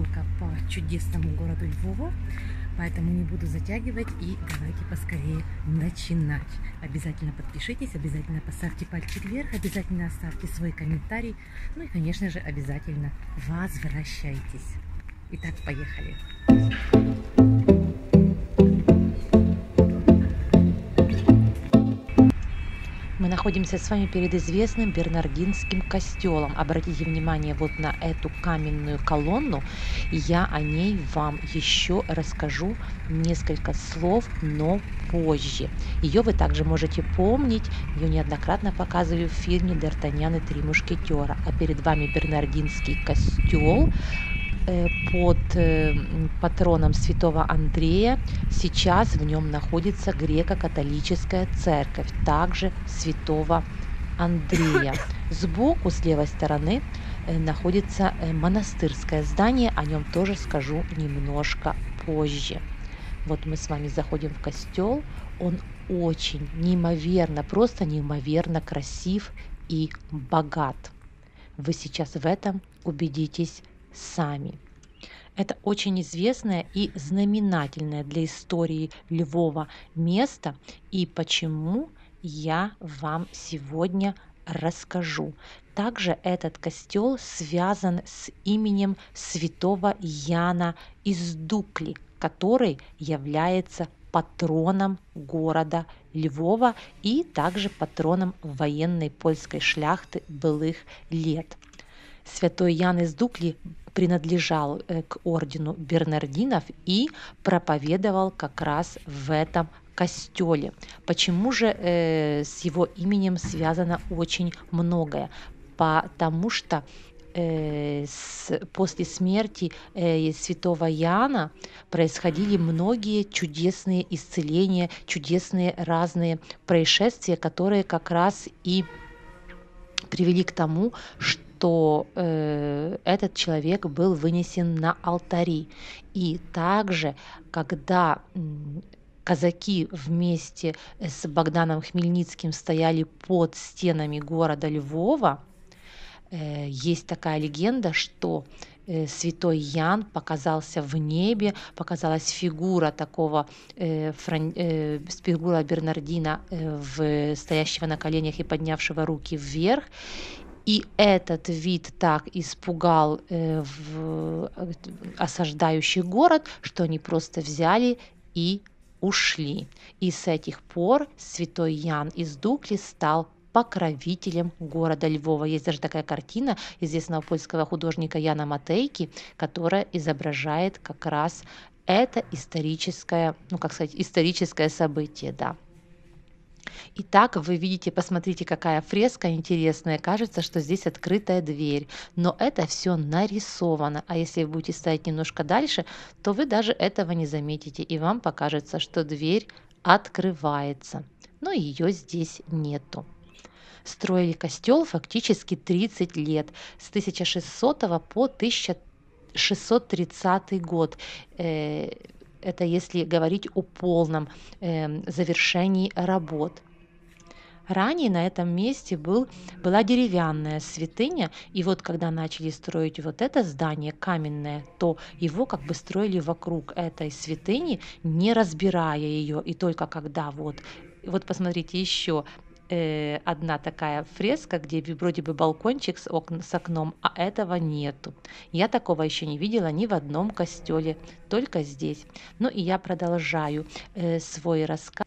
прогулка по чудесному городу Львова, поэтому не буду затягивать и давайте поскорее начинать. Обязательно подпишитесь, обязательно поставьте пальчик вверх, обязательно оставьте свой комментарий, ну и, конечно же, обязательно возвращайтесь. Итак, поехали! Мы находимся с вами перед известным Бернардинским костелом. Обратите внимание вот на эту каменную колонну. Я о ней вам еще расскажу несколько слов, но позже. Ее вы также можете помнить. Ее неоднократно показывали в фильме «Д'Артаньян и три мушкетера». А перед вами Бернардинский костел под патроном святого Андрея. Сейчас в нем находится греко-католическая церковь, также святого Андрея. Сбоку, с левой стороны, находится монастырское здание, о нем тоже скажу немножко позже. Вот мы с вами заходим в костел, он очень неимоверно, просто неимоверно красив и богат. Вы сейчас в этом убедитесь сами. Это очень известное и знаменательное для истории Львова место, и почему я вам сегодня расскажу. Также этот костел связан с именем святого Яна из Дукли, который является патроном города Львова и также патроном военной польской шляхты былых лет. Святой Ян из Дукли принадлежал к ордену Бернардинов и проповедовал как раз в этом костеле. Почему же с его именем связано очень многое? Потому что после смерти святого Яна происходили многие чудесные исцеления, чудесные разные происшествия, которые как раз и привели к тому, что этот человек был вынесен на алтари. И также, когда казаки вместе с Богданом Хмельницким стояли под стенами города Львова, есть такая легенда, что святой Ян показался в небе, показалась фигура такого, фигура Бернардина, стоящего на коленях и поднявшего руки вверх. И этот вид так испугал осаждающий город, что они просто взяли и ушли. И с этих пор святой Ян из Дукли стал покровителем города Львова. Есть даже такая картина известного польского художника Яна Матейки, которая изображает как раз это историческое, историческое событие, да. Итак, вы видите, посмотрите, какая фреска интересная. Кажется, что здесь открытая дверь, но это все нарисовано. А если вы будете стоять немножко дальше, то вы даже этого не заметите, и вам покажется, что дверь открывается. Но ее здесь нету. Строили костел фактически 30 лет, с 1600 по 1630 год. Это если говорить о полном завершении работ. Ранее на этом месте была деревянная святыня, и вот когда начали строить вот это здание каменное, то его как бы строили вокруг этой святыни, не разбирая ее, и только когда вот посмотрите еще одна такая фреска, где вроде бы балкончик с окном, а этого нету. Я такого еще не видела ни в одном костеле, только здесь. Ну и я продолжаю свой рассказ.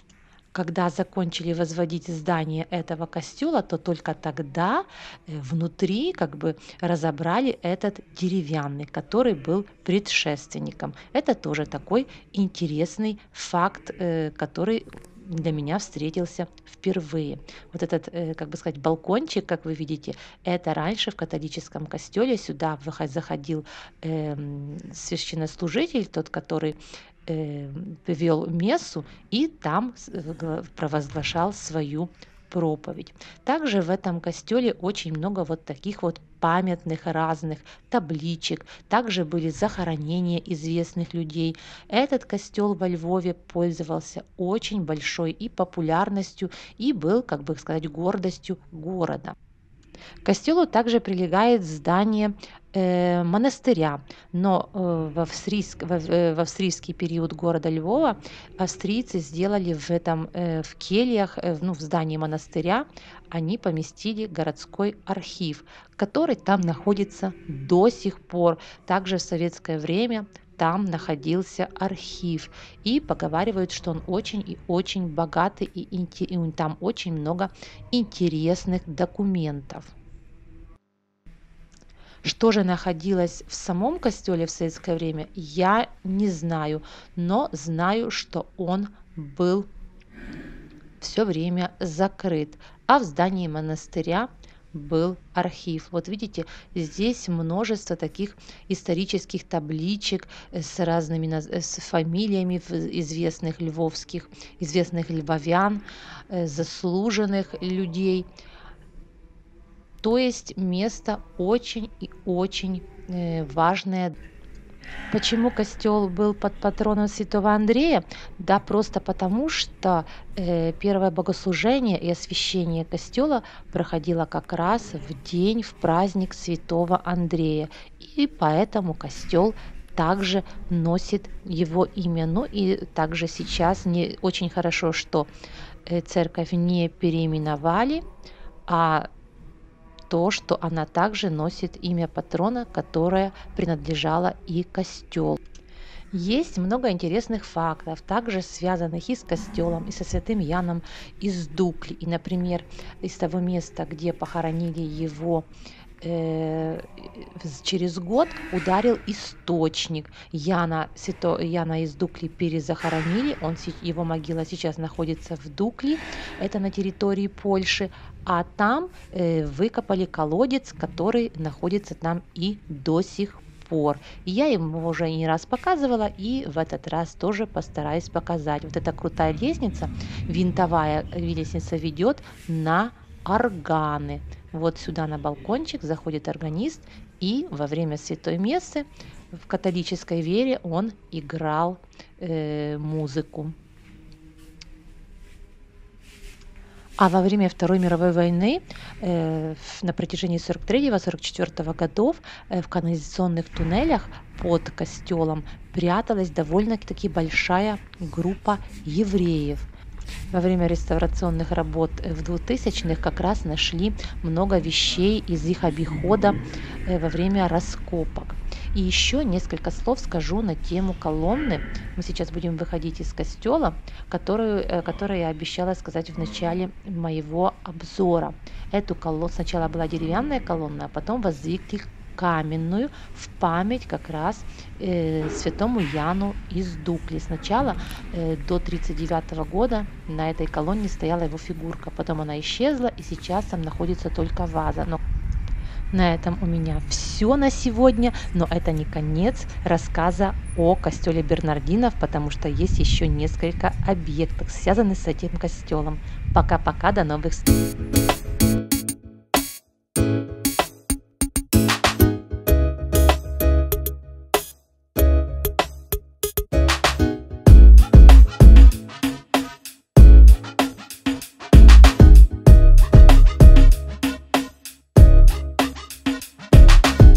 Когда закончили возводить здание этого костела, то только тогда внутри как бы разобрали этот деревянный, который был предшественником. Это тоже такой интересный факт, который для меня встретился впервые. Вот этот, как бы сказать, балкончик, как вы видите, это раньше в католическом костеле сюда заходил священнослужитель, тот, который вел мессу, и там провозглашал свою проповедь. Также в этом костеле очень много вот таких вот памятных разных табличек. Также были захоронения известных людей. Этот костел во Львове пользовался очень большой и популярностью, и был, как бы сказать, гордостью города. К костелу также прилегает здание монастыря, но в австрийский период города Львова австрийцы сделали в кельях, ну, в здании монастыря, они поместили городской архив, который там находится до сих пор. Также в советское время там находился архив. И поговаривают, что он очень и очень богатый, и там очень много интересных документов. Что же находилось в самом костеле в советское время, я не знаю, но знаю, что он был все время закрыт, а в здании монастыря был архив. Вот видите, здесь множество таких исторических табличек с с фамилиями известных львовских, известных львовян, заслуженных людей. То есть место очень и очень важное. Почему костел был под патроном святого Андрея? Да просто потому, что первое богослужение и освящение костела проходило как раз в праздник святого Андрея. И поэтому костел также носит его имя. Ну и также сейчас не очень хорошо, что церковь не переименовали, а то, что она также носит имя патрона, которое принадлежало и костелу. Есть много интересных фактов, также связанных и с костелом, и со святым Яном из Дукли. И, например, из того места, где похоронили его через год, ударил источник. Яна из Дукли перезахоронили, его могила сейчас находится в Дукли, это на территории Польши, а там выкопали колодец, который находится там и до сих пор. Я ему уже не раз показывала, и в этот раз тоже постараюсь показать. Вот эта крутая лестница, винтовая лестница, ведет на органы. Вот сюда на балкончик заходит органист, и во время святой мессы в католической вере он играл музыку. А во время Второй мировой войны на протяжении 43-44 годов в канализационных туннелях под костелом пряталась довольно-таки большая группа евреев. Во время реставрационных работ в 2000-х как раз нашли много вещей из их обихода во время раскопок. И еще несколько слов скажу на тему колонны. Мы сейчас будем выходить из костела, которую я обещала сказать в начале моего обзора. Эту колонну сначала была деревянная колонна, а потом воздвигли каменную в память как раз святому Яну из Дукли. Сначала до 1939 года на этой колонне стояла его фигурка, потом она исчезла, и сейчас там находится только ваза. Но на этом у меня все на сегодня, но это не конец рассказа о костеле Бернардинов, потому что есть еще несколько объектов, связанных с этим костелом. Пока-пока, до новых встреч!